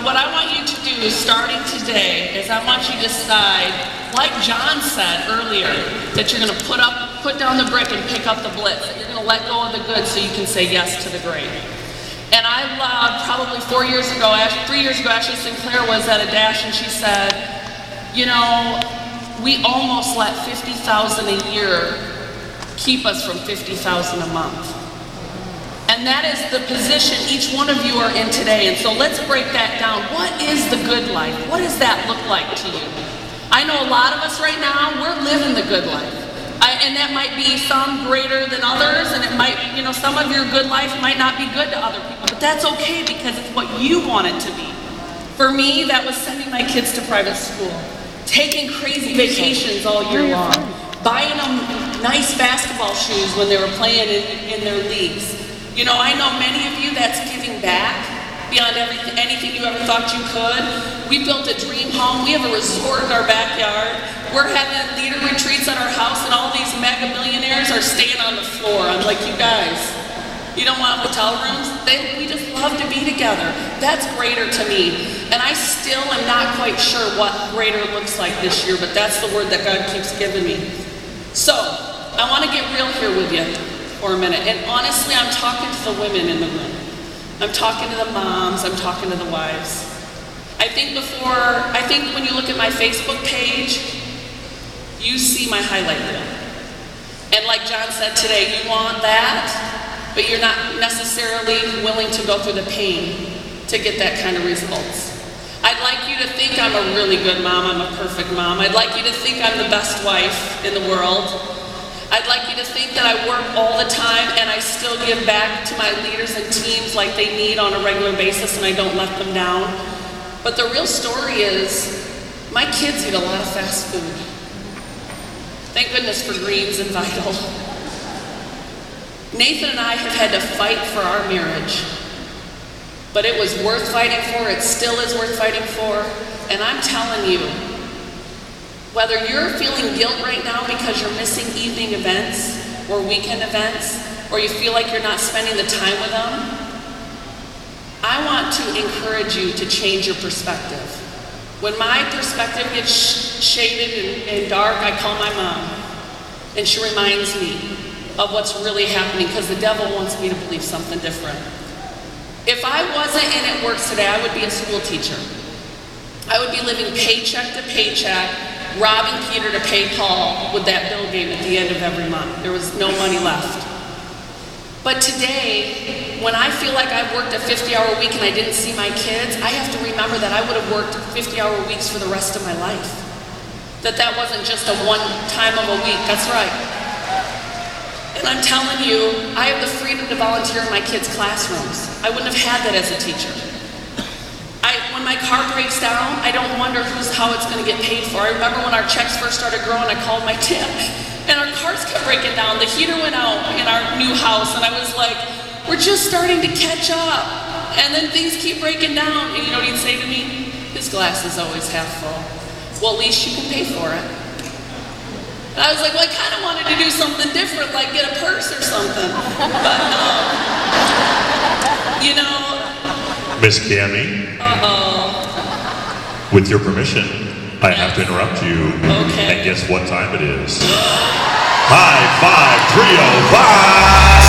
what I want you to do starting today is I want you to decide, like John said earlier, that you're going to put down the brick and pick up the blitz. That you're going to let go of the good so you can say yes to the great. And I probably 3 years ago, Ashley Sinclair was at a dash and she said, you know, we almost let $50,000 a year keep us from $50,000 a month. And that is the position each one of you are in today. And so let's break that down. What is the good life? What does that look like to you? I know a lot of us right now, we're living the good life. And that might be some greater than others, and it might, you know, some of your good life might not be good to other people, but that's okay because it's what you want it to be. For me, that was sending my kids to private school, taking crazy vacations all year long, buying them nice basketball shoes when they were playing in their leagues. You know, I know many of you that's giving back beyond anything you ever thought you could. We built a dream home. We have a resort in our backyard. We're having leader retreats at our house, and all these mega millionaires are staying on the floor. I'm like, you guys, you don't want hotel rooms? We just love to be together. That's greater to me. And I still am not quite sure what greater looks like this year, but that's the word that God keeps giving me. So, I want to get real here with you for a minute. And honestly, I'm talking to the women in the room. I'm talking to the moms, I'm talking to the wives. I think when you look at my Facebook page, you see my highlight reel. And like John said today, you want that, but you're not necessarily willing to go through the pain to get that kind of results. I'd like you to think I'm a really good mom, I'm a perfect mom. I'd like you to think I'm the best wife in the world. I'd like you to think that I work all the time and I still give back to my leaders and teams like they need on a regular basis and I don't let them down. But the real story is, my kids eat a lot of fast food. Thank goodness for Greens and Vital. Nathan and I have had to fight for our marriage. But it was worth fighting for, it still is worth fighting for. And I'm telling you, whether you're feeling guilt right now because you're missing evening events or weekend events, or you feel like you're not spending the time with them, I want to encourage you to change your perspective. When my perspective gets shaded and dark, I call my mom, and she reminds me of what's really happening because the devil wants me to believe something different. If I wasn't in It Works today, I would be a school teacher. I would be living paycheck to paycheck, robbing Peter to pay Paul with that bill game at the end of every month. There was no money left. But today, when I feel like I've worked a 50-hour week and I didn't see my kids, I have to remember that I would have worked 50-hour weeks for the rest of my life. That wasn't just a one time of a week, that's right. And I'm telling you, I have the freedom to volunteer in my kids' classrooms. I wouldn't have had that as a teacher. When my car breaks down, I don't wonder how it's going to get paid for. I remember when our checks first started growing, I called my tip, and our cars kept breaking down. The heater went out in our new house, and I was like, we're just starting to catch up. And then things keep breaking down. And you know what he'd say to me? His glass is always half full. Well, at least you can pay for it. And I was like, well, I kind of wanted to do something different, like get a purse or something. But, you know, Miss Cammie, with your permission, I have to interrupt you. Okay. And guess what time it is? High Five Trio 5!